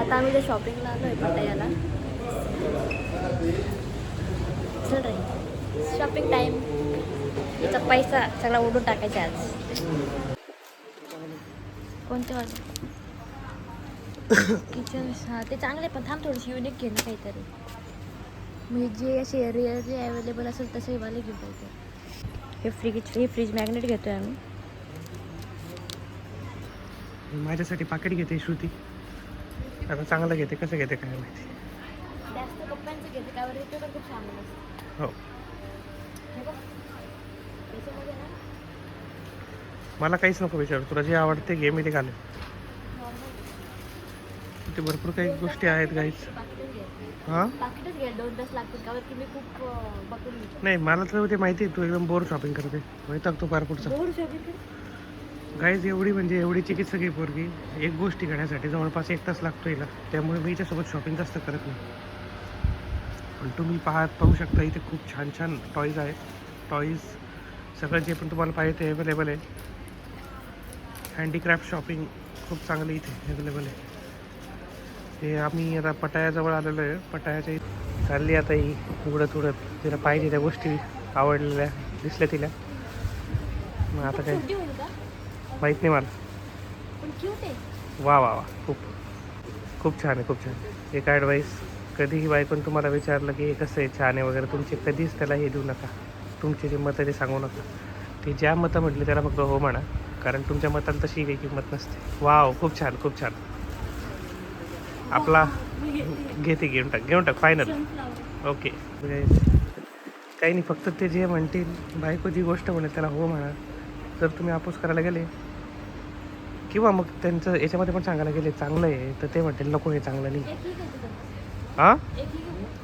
आता आम्ही जर शॉपिंगला आलो आहे पटायाला. चल रे शॉपिंग टाईम. याचा पैसा सगळा उडून टाकायचा आज. कोणते वाले किचन? हां ते चांगले पण थांब थोडीशी युनिक घे ना काहीतरी. म्हणजे जे असे रिअरली अवेलेबल असेल तसे वाले घेऊ काहीतरी. हे फ्रीज मॅग्नेट घेतोय आम्ही. माझ्यासाठी पाकिट घेते श्रुती. आता चांगलं घेते, कसं घेते काय माहिती. जास्त कप्प्यांचं घेते का बरं? ते पण खूप छान असतं. हो हे बघ त्याच्यामध्ये ना मला काहीच नको विचार, तुला जे आवडते घे, मी ते घालेन. ते भरपूर काही गोष्टी आहेत गाईच. पाकिटच घे. हां पाकिटच घे. 2-10 लागतील का बरं? की मी खूप बघून घेतो. नाही, मला तर ते माहिती आहे तू एकदम बोर शॉपिंग करते. माहिती तो फार पुढचा बोर शॉपिंग गाईज. एवढी म्हणजे एवढी चिकित्सक आहे पोरगी. एक गोष्टी घेण्यासाठी जवळपास 1 तास लागतो हिला. त्यामुळे मी हिच्यासोबत शॉपिंग जास्त करत नाही. पण तुम्ही पाहू शकता इथे खूप छान छान टॉईज आहेत. टॉईज सगळं जे पण तुम्हाला पाहिजे ते अवेलेबल आहे. हँडीक्राफ्ट शॉपिंग खूप चांगली इथे अवेलेबल आहे. ते आम्ही आता पटायाजवळ आलेलो आहे. पटायाच्या चालली आता ही उडत उडत. तिला पाहिजे त्या गोष्टी आवडलेल्या दिसल्या तिला. मग आता काय माहीत नाही मला. पण क्यूट आहे. वा वा वा, खूप खूप छान आहे, खूप छान. एक ॲडवाईस, कधीही बायकोन तुम्हाला विचारलं की हे कसं आहे, छान आहे वगैरे, तुमचे कधीच त्याला हे देऊ नका. तुमचे जे मतं ते सांगू नका. ते ज्या मतं म्हटले त्याला फक्त हो म्हणा, कारण तुमच्या मताला तशी काही किंमत नसते. वाव, खूप छान, खूप छान. आपला घेते, घेऊन टाक फायनल. ओके. काही नाही, फक्त ते जे म्हणतील, बायको जी गोष्ट म्हणेल त्याला हो म्हणा. जर तुम्ही अपोज करायला गेले किंवा मग त्यांचं याच्यामध्ये पण सांगायला गेले चांगलं आहे, तर ते म्हणतील नको हे चांगलं नाही. हां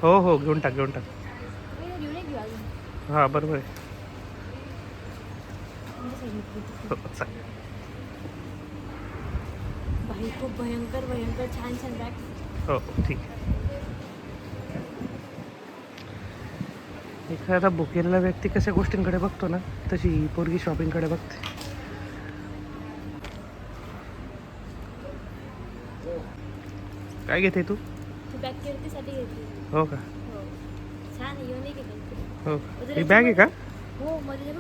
हो हो, घेऊन टाक. हां बरोबर आहे. हो, खूप भयंकर छान बॅग. हो ठीक आहे. एखादा भुकेलेला व्यक्ती कशा गोष्टींकडे बघतो ना, तशी पोरगी शॉपिंगकडे बघते. काय घेते तू? बॅग कीर्तीसाठी घेतली. हो का? हो छान आहे, युनिक आहे. हो, ही बॅग आहे का? हो मध्ये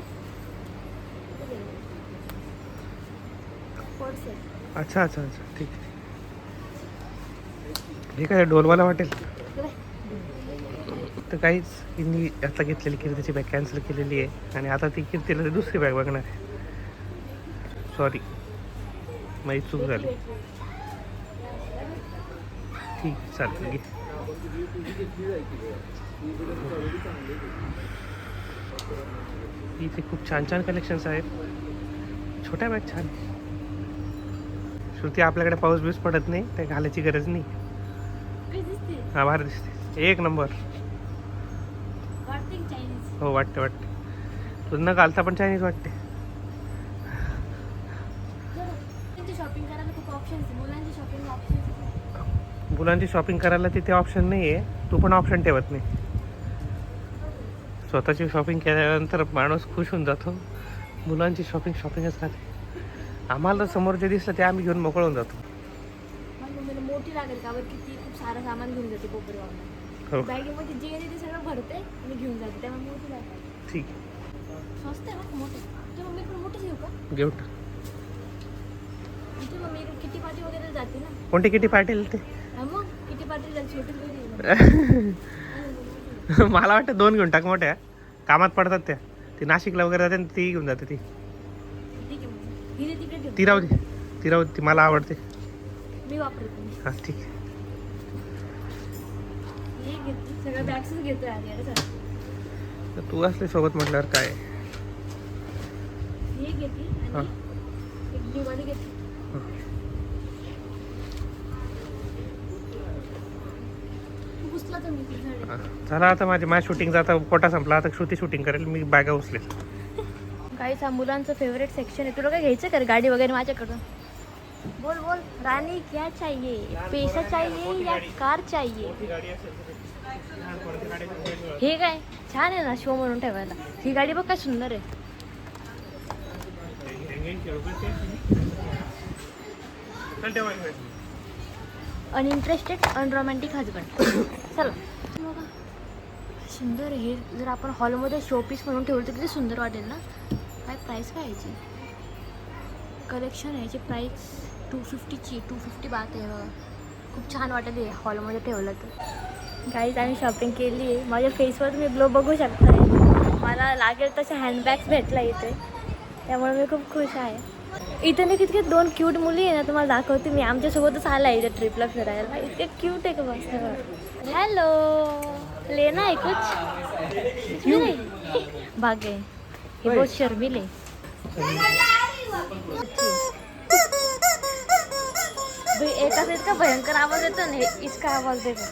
पर्स आहे. अच्छा, ठीक आहे. हे काय ढोलवाला वाटेल तर काहीच. मी आता घेतलेली कीर्तीची बॅग कॅन्सल केलेली आहे आणि आता ती कीर्तीला दुसरी बॅग बघणार आहे. सॉरी, माझी चूक झाली. ठीक चालेल, घे. इथे खूप छान छान कलेक्शन्स आहेत. छोट्या बॅग छान. श्रुती, आपल्याकडे पाऊस बिऊस पडत नाही, ते घालायची गरज नाही. हा, भारी दिसते, एक नंबर. हो वाटते. तुझं न घालता पण चायनीज वाटते. मुलांची शॉपिंग करायला तिथे ऑप्शन नाही आहे. तू पण ऑप्शन ठेवत नाही. स्वतःची शॉपिंग केल्यानंतर माणूस खुश होऊन जातो. मुलांची शॉपिंगच राहते. आम्हाला समोर जे दिसलं ते आम्ही घेऊन मोकळ होऊन जातो. मोठी लागेल का बरं? किती खूप सारं सामान घेऊन जाते कोपऱ्यावर. हो बॅगेमध्ये जे येते ते सगळं भरते आणि घेऊन जाते. त्यामुळे मोठी लागते. ठीक आहे. स्वस्त आहे ना मोठे. तुझी मम्मी पण मोठीच घेऊ का? घेऊ. तुझी मम्मी किटी पार्टी वगैरे जाते ना. कोणती किटी पार्टी ते? मग किटी पार्टी जाते छोटी. मला वाटतं 2 घेऊन टाक, मोठ्या कामात पडतात त्या. ती नाशिकला वगैरे जाते, ती घेऊन जाते. ती ती राहू दे, ती मला आवडते. मी वापरते. हां ठीक आहे. हे घेते सगळं बॅग्सच घेतोय आधी. तर तू असले सोबत म्हटल्यावर काय. हे घेते आणि एक दिवाळी घेते. झाला आता माझ्या शूटिंगचा आता कोटा संपला. आता श्रुती शूटिंग करेल, मी बॅगा उचलेल. काहीच हा मुलांचं फेवरेट सेक्शन आहे. तुला काय घ्यायचं का गाडी वगैरे माझ्याकडून? बोल रानी क्या चाहिए? पैसा चाहिए या कार चाहिए? हे काय छान आहे ना शो म्हणून ठेवायला. ही गाडी बघ काय सुंदर आहे. Uninterested unromantic husband. चला बघा सुंदर हे. जर आपण हॉलमध्ये शोपीस म्हणून ठेवलं तर किती सुंदर वाटेल ना. काय प्राईस काय याची? कलेक्शन आहे याची प्राईस 250ची. 250 बात आहे बघा. खूप छान वाटेल हे हॉलमध्ये ठेवलं तर. गाईज आम्ही शॉपिंग केली आहे. माझ्या फेसवर तुम्ही ग्लो बघू शकता. मला लागेल तसे हँडबॅग्स भेटला इथे, त्यामुळे मी खूप खुश आहे. इथे ना कितके 2 क्यूट मुली आहे ना, तुम्हाला दाखवते मी. आमच्यासोबतच आला आहे इथे ट्रिपला फिरायला. इतके क्यूट आहे का बस. हॅलो लेना है कुछ? भाग गए हे बहुत शर्मिले. एक असा इतका भयंकर आवाज येतो ना, इसका आवाज देखो.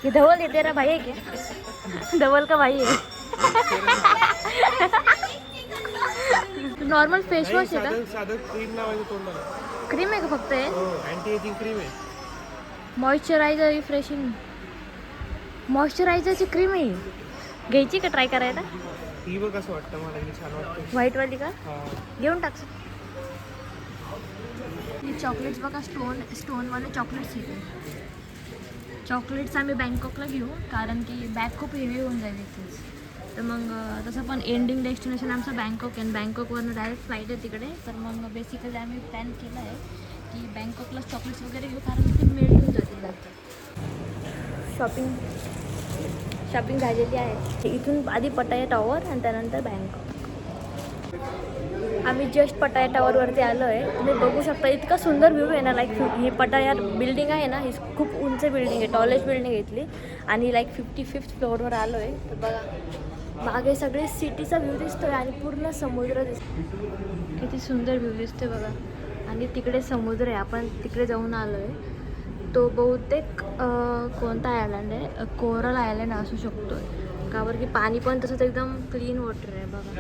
ये धवल है तेरा भाई है क्या? धवल का भाई है. नॉर्मल फेस वॉश आहे का? साधं क्रीम लावायचं तोंडाला. क्रीम आहे का फक्त? आहे अँटी एजिंग क्रीम आहे. मॉइश्चरायझर रिफ्रेशिंग मॉइश्चरायझरची क्रीम आहे. घ्यायची का ट्राय करायला? ही बघ कसं वाटतं मला. ही छान वाटतं. व्हाईटवाली का? हां घेऊन टाक. हे चॉकलेट्स बघा. स्टोनवाले चॉकलेट्स येते. चॉकलेट्स आम्ही बँकॉकला घेऊ कारण की बॅग खूप हेवी होऊन जाईल इथेच. तर मग तसं पण एंडिंग डेस्टिनेशन आमचं बँकॉक आहे. बँकॉकवरनं डायरेक्ट फ्लाईट आहे तिकडे. तर मग बेसिकली आम्ही प्लॅन केलं आहे की बँकॉकला चॉकलेट्स वगैरे घेऊ कारण की ते मेल्ट होऊन जातील नंतर. शॉपिंग झालेली आहे. इथून आधी पटाया टॉवर आणि त्यानंतर बँकॉक. आम्ही जस्ट पटाया टॉवरवरती आलो आहे. तुम्ही बघू शकता इतका सुंदर व्ह्यू आहे ना. लाईक ही पटाया बिल्डिंग आहे ना, ही खूप उंच बिल्डिंग आहे. टॉलेस्ट बिल्डिंग आहे इथली. आणि लाईक 55th फ्लोअरवर आलो आहे. तर बघा मागे सगळे सिटीचा व्ह्यू दिसतोय आणि पूर्ण समुद्र दिसतो. किती सुंदर व्ह्यू दिसतोय बघा. आणि तिकडे समुद्र आहे. आपण तिकडे जाऊन आलो आहे. तो बहुतेक कोणता आयलंड आहे? कोरल आयलंड असू शकतो. का बरं की पाणी पण तसंच एकदम क्लीन वॉटर आहे बघा.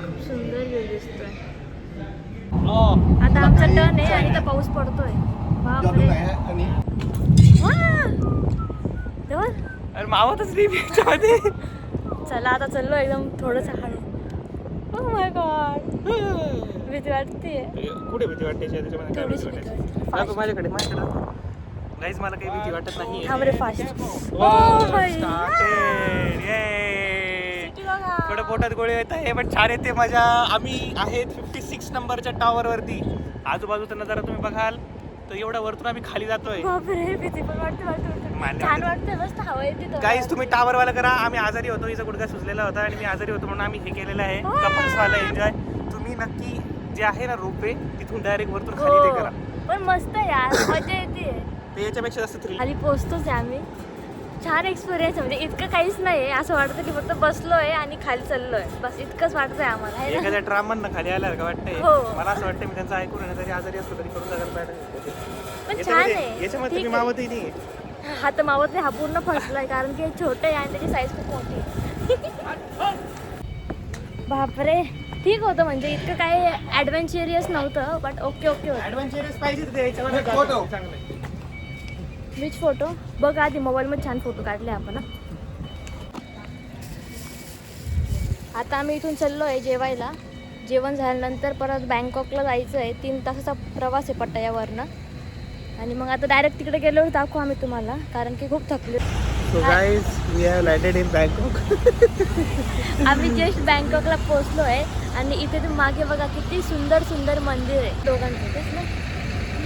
खूप सुंदर व्ह्यू दिसतोय. आता आमचा टर्न आहे आणि इथं पाऊस पडतोय. बापरे. अरे मावतच नाही. चला आता चाललो एकदम थोडंसं हळू. ओह माय गॉड भीती वाटते. कुठे भीती वाटते? माझ्याकडे गाईज मला काही भीती वाटत नाही. थांब रे फास्ट. थोडं पोटात गोळी येत आहे पण छान येते मजा. आम्ही आहेत 56 नंबरच्या टॉवरवरती. आजूबाजूचा नजारा तुम्ही बघाल तर एवढ्या वरतून आम्ही खाली जातोय. बापरे भीती पण वाटते. छान वाटते. मस्त हवा येते. गाईज तुम्ही टावरवाला करा. आम्ही आजारी होतो. हिचा गुडघा सुजलेला होता आणि मी आजारी होतो म्हणून आम्ही हे केलेलं आहे कपल्सवाला एन्जॉय. तुम्ही नक्की जे आहे ना रोपवे तिथून डायरेक्ट वरतून खाली ते करा. पण मस्त यार मजा येते. ते याच्यापेक्षा जास्त थ्रिल. खाली पोहोचतोच आहे आम्ही. छान एक्सपिरियन्स. म्हणजे इतकं काहीच नाही असं वाटतं की फक्त बसलोय आणि खाली चाललोय बस इतकंच वाटतंय आम्हाला. एखाद्या ट्राममधनं खाली आल्यावर का वाटतंय? हो. मला असं वाटतं मी त्यांचं ऐकून आहे जरी आजारी असतो तरी करून जायला पाहिजे. पण छान आहे. याच्यामध्ये मी मावतही नाही. हा तर मावत नाही. हा पूर्ण फसलाय कारण की हे छोटे आहे आणि त्याची साईज खूप मोठी आहे. बापरे ठीक होतं. म्हणजे इतकं काही ॲडव्हेंचरियस नव्हतं बट ओके होतं. ॲडव्हेंचरस पाहिजे ते याच्यामध्ये चांगलं. बीच फोटो बघ आधी मोबाईलमध्ये छान फोटो काढले आपण. आता आम्ही इथून चाललो आहे जेवायला. जेवण झाल्यानंतर परत बँकॉकला जायचं आहे. 3 तासाचा प्रवास आहे पटायावरनं. आणि मग आता डायरेक्ट तिकडे गेलो दाखवू आम्ही तुम्हाला कारण की खूप थकले. So guys, we have landed in Bangkok. आम्ही जस्ट बँकॉकला पोहोचलो आहे आणि इथे तुम्ही मागे बघा किती सुंदर सुंदर मंदिर आहे दोघांचं तेच ना.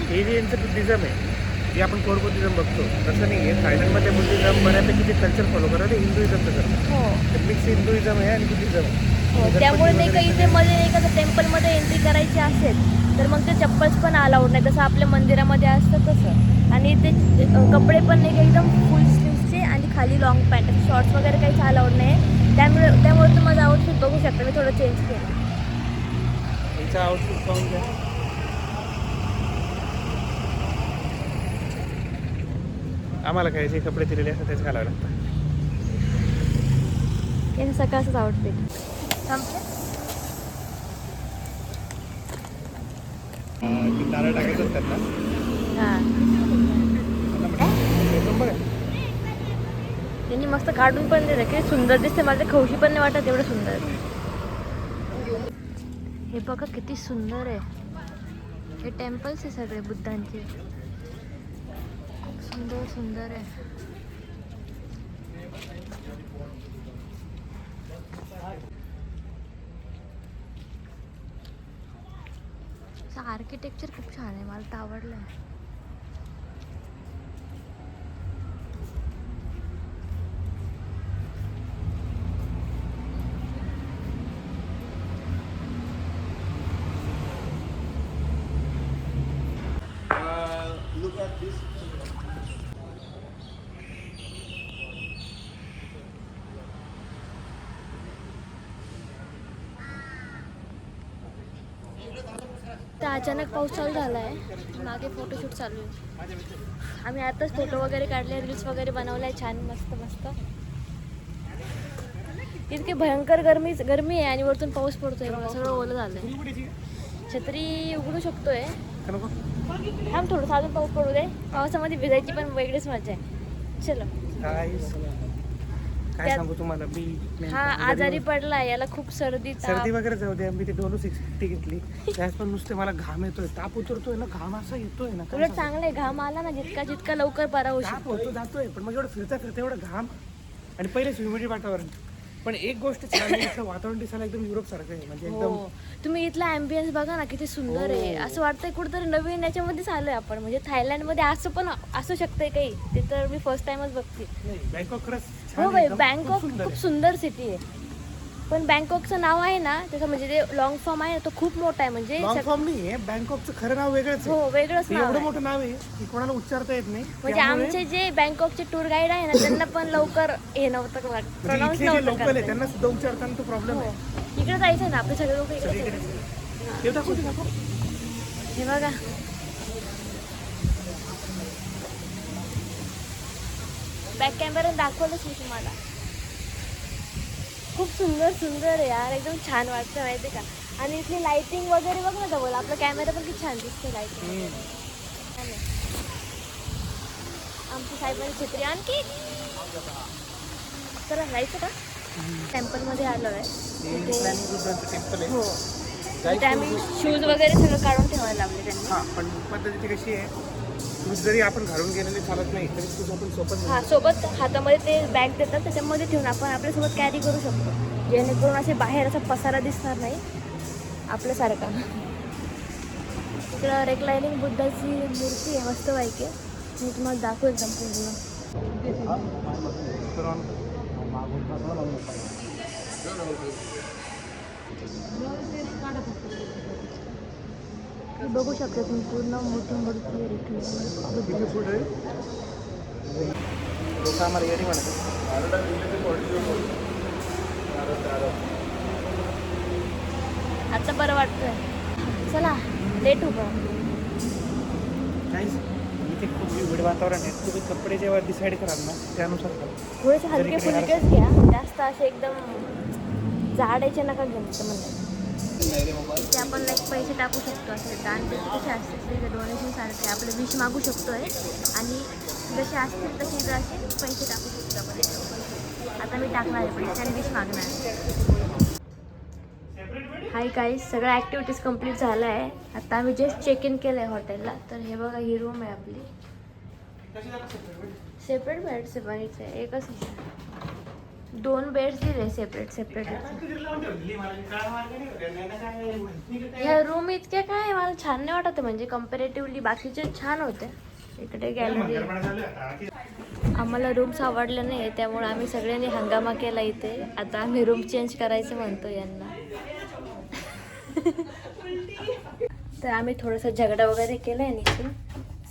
हे जे यांचं बुद्धिझम आहे जे आपण कोर बुद्धिझम बघतो तसं नाही आहे. थायलंडमध्ये बुद्धिझम बऱ्यापैकी ते कल्चर फॉलो करतात. ते हिंदुइझमचं करतात. हो मिक्स हिंदुइझम आहे आणि बुद्धिझम आहे. हो त्यामुळे नाही का इथे मध्ये नाही का टेम्पलमध्ये एंट्री करायची असेल तर मग ते चप्पल्स पण अलाउड नाही जसं आपल्या मंदिरामध्ये असतं तसं. आणि ते कपडे पण नाही का एकदम फुल स्लीव्सचे आणि खाली लॉंग पॅन्ट शॉर्ट्स वगैरे काहीच अलाउड नाही. त्यामुळे तुम्ही माझं आउटफिट बघू शकता. मी थोडं चेंज केलं. यांचं आउटफिट पाहून घ्या. आम्हाला काय जे कपडे दिलेले असतात तेच घालावं लागतं. हे सकाळचंच आउटफिट संपलं. नारळ टाकायचं त्यांना. हां त्यांनी मस्त काढून पण दिलं. किती सुंदर दिसते. माझ्या खवशी पण नाही वाटत एवढं सुंदर. हे बघा किती सुंदर आहे. हे टेम्पल्स आहे सगळे बुद्धांचे. खूप सुंदर सुंदर आहे. आर्किटेक्चर खूप छान आहे, मला तर आवडलं आहे. Look at this. तर अचानक पाऊस चालू झाला आहे. मागे फोटोशूट चालू आहे. आम्ही आताच फोटो वगैरे काढले, रील्स वगैरे बनवले छान मस्त मस्त. इतके भयंकर गरमी आहे आणि वरतून पाऊस पडतोय बघा, सगळं ओलं झालंय. छत्री उघडू शकतोय. थांब थोडंसं अजून पाऊस पडू दे. पावसामध्ये भिजायची पण वेगळीच मजा आहे. चलो काय सांगू तुम्हाला, मी हा आजारी पडला, याला खूप सर्दी सर्दी वगैरे जाऊ दे. मी ते डोलो 650 घेतली, त्यास पण नुसते मला घाम येतोय, ताप उतरतोय ना, घाम असा येतोय ना. उलट चांगलंय, घाम आला ना जितका लवकर बरा होऊ ताप शकतो. होतो जातोय, पण मग एवढं फिरता एवढं घाम आणि पहिलेच ह्युमिडिटी वातावरण. पण एक गोष्ट छान आहे, इथलं वातावरण दिसायला एकदम युरोप सारखं आहे. म्हणजे एकदम हो, तुम्ही इथला अँबियन्स बघा ना, किती सुंदर आहे. असं वाटतंय कुठेतरी नवीन याच्यामध्येच आलोय आपण. म्हणजे थायलंडमध्ये असं पण असू शकतंय काही, ते तर मी फर्स्ट टाइमच बघते. बँकॉक खरंच हो छान बाई, आहे, एकदम बँकॉक खूप सुंदर सिटी आहे. पण बँकॉकचं नाव आहे ना त्याचं, म्हणजे ते लॉंग फॉर्म आहे ना, तो खूप मोठा आहे. म्हणजे लॉंग फॉर्म नाही आहे, बँकॉकचं खरं नाव वेगळंच हो, आहे. वेगळंच ते नाव एवढं आहे. मोठं नाव आहे की कोणाला उच्चारता येत नाही. म्हणजे आमचे जे बँकॉकचे टूर गाईड आहे ना, त्यांना पण लवकर हे नव्हतं प्रोनाऊन्स इथले जे नव्हतं लोकल आहे करता त्यांना सुद्धा उच्चारताना तो प्रॉब्लेम आहे. येत. इकडे जायचं ना, आपले सगळे लोक इकडे. सगळीकडे ते दाखव, ते दाखव. हे बघा, बॅक कॅमेरा दाखवलंच मी तुम्हाला. खूप सुंदर सुंदर आहे यार, एकदम छान वाटतं माहिती का. आणि इथली लाइटिंग वगैरे बघ ना जवळ, आपला कॅमेरा पण किती छान दिसते लाइटिंग. आमची साहेबांची छत्री आणखी. तर जायचं का टेम्पलमध्ये आलो आहे. हो, तिथे आम्ही शूज वगैरे सगळं काढून ठेवायला लागले त्यांनी. हां, पण पद्धती कशी आहे, शूज जरी आपण घालून गेलेले चालत नाही तरी शूज आपण सोबत हा, सोबत हातामध्ये ते बॅग देतात, त्याच्यामध्ये ठेवून आपण आपल्यासोबत कॅरी करू शकतो, जेणेकरून असे बाहेर असा पसारा दिसणार नाही आपल्यासारखा. इकडं रेक्लायनिंग बुद्धाची मूर्ती आहे मस्त पैकी. मी तुम्हाला दाखवू एकदम पूर्ण. बघू शकता तुम्ही, पूर्ण मोठी मूर्ती आहे बुद्धाची. लोक आम्हाला येडी म्हणतात. आता बरं वाटतंय. चला लेट हो बा. इथे खूप विविध वातावरण आहे. तुम्ही कपडे जेव्हा डिसाईड कराल ना त्यानुसार करा. थोडेसे हलके फुलकेच घ्या, जास्त असे एकदम जाडायचे नका घेऊन म्हणजे. ते आपण लाईक पैसे टाकू शकतो. असे दान पेटी कसे असते ते डोनेशन सारखे आपले विश मागू शकतोय आणि जसे असतील तसे असे पैसे टाकू शकतो आपण. आता मी टाकणार आहे पैसे आणि विश मागणार आहे. हाय गाईज, सगळ्या ॲक्टिव्हिटीज कंप्लीट झाल्या आहे. आता आम्ही जस्ट चेक इन केलं आहे हॉटेलला. तर हे बघा, ही रूम आहे आपली. सेपरेट बेड्स आहे पण इथे एकच आहे. 2 बेड्स दिले सेपरेट सेपरेट. ह्या रूम इतक्या काय मला छान नाही वाटत, म्हणजे कम्पॅरेटिव्हली बाकीचे छान होते. इकडे गॅलरी. आम्हाला रूम्स आवडल्या नाही, त्यामुळे आम्ही सगळ्यांनी हंगामा केला इथे. आता आम्ही रूम चेंज करायचं म्हणतो यांना. तर आम्ही थोडंसं झगडा वगैरे केला आहे निश्चित.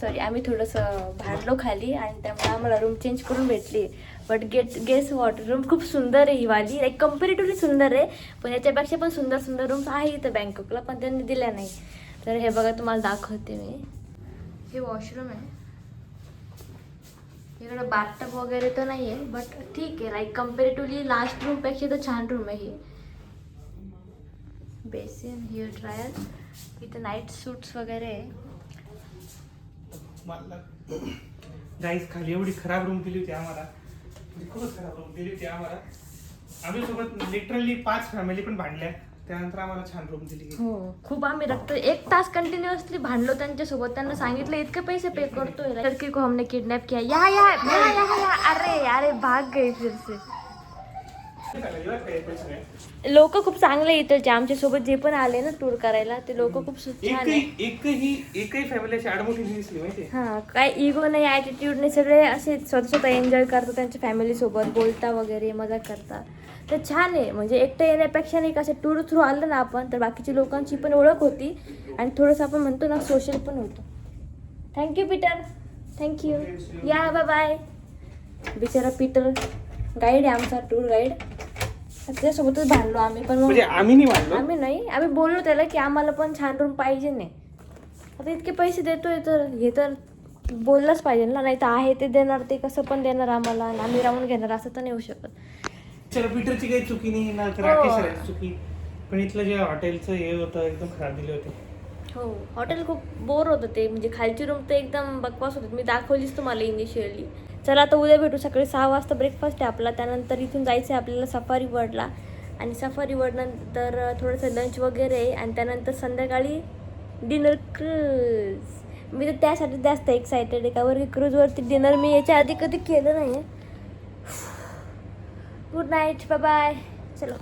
सॉरी, आम्ही थोडंसं भांडलो खाली आणि त्यामुळे आम्हाला रूम चेंज करून भेटली. बट गेस वॉट, रूम खूप सुंदर आहे ही वाली. लाईक कम्पॅरेटिव्हली सुंदर आहे, पण याच्यापेक्षा पण सुंदर सुंदर रूम्स आहे इथं बँकॉकला, पण त्यांनी दिल्या नाही. तर हे बघा, तुम्हाला दाखवते मी. हे वॉशरूम आहे. इकडे बाथटब वगैरे तर नाही आहे, बट ठीक आहे. लाईक कम्पॅरेटिव्हली लास्ट रूमपेक्षा तर छान रूम आहे ही. बेसिन, हेअर ड्रायर, इथं नाईट सूट्स वगैरे आहे. गाईस, खाली एवढी खराब रूम दिली होती आम्हाला, म्हणजे खूपच खराब रूम दिली होती आम्हाला. आम्ही सोबत लिटरली 5 फॅमिली पण भांडल्या त्यानंतर आम्हाला छान रूम दिली गेली. हो खूप आम्ही रक्त 1 तास कंटिन्युअसली भांडलो त्यांच्यासोबत. त्यांना सांगितलं इतके पैसे पे करतोय लड़की को हमने किडनॅप किया. या या या या या अरे अरे भाग गए फिर से. लोक खूप चांगले इथलचे आमच्या सोबत जे पण आले ना टूर करायला ते लोक खूप छान आहे. एकही फॅमिली अशी आडमोठी नाही दिसली माहिती. हा काय इगो नाही ॲटिट्यूड नाही, सगळे असे स्वतः एन्जॉय करतात त्यांच्या फॅमिली सोबत, बोलता वगैरे मजा करतात. तर छान आहे. म्हणजे एकटं येण्यापेक्षा नाही कसं टूर थ्रू आलं ना आपण तर बाकीच्या लोकांची पण ओळख होती आणि थोडंसं आपण म्हणतो ना सोशल पण होतं. Thank you Peter, thank you. या बाय बाय. बिचारा पीटर गाईड आहे आमचा, टूर गाईड. त्याच्यासोबतच भांडलो आम्ही पण. म्हणजे आम्ही नाही मानलो. आम्ही नाही, आम्ही बोललो त्याला की आम्हाला पण छान रूम पाहिजे नाही. आता इतके पैसे देतोय तर हे तर बोललंच पाहिजे ना. नाही तर आहे ते देणार, ते कसं पण देणार आम्हाला आणि आम्ही राहून घेणार असं तर नाही होऊ शकत. चला पीटरची काही चुकी नाही ना राकेश सरांची चुकी, पण इथलं जे हॉटेलचं हे होतं एकदम खराब दिले होते. हो हॉटेल खूप बोर होतं ते. म्हणजे खालची रूम तर एकदम बकवास होती. मी दाखवलीच तुम्हाला इनिशियली. चला आता उद्या भेटू. सकाळी 6 वाजता ब्रेकफास्ट आहे आपला. त्यानंतर इथून जायचं आहे आपल्याला सफारी वर्ल्डला आणि सफारी वर्ल्डनंतर थोडंसं लंच वगैरे आहे आणि त्यानंतर संध्याकाळी डिनर क्रूज. मी तर त्यासाठी जास्त एक्सायटेड आहे का बरं. क्रूजवरती डिनर मी याच्या आधी कधी केलं नाही. Good night, bye bye. चलो.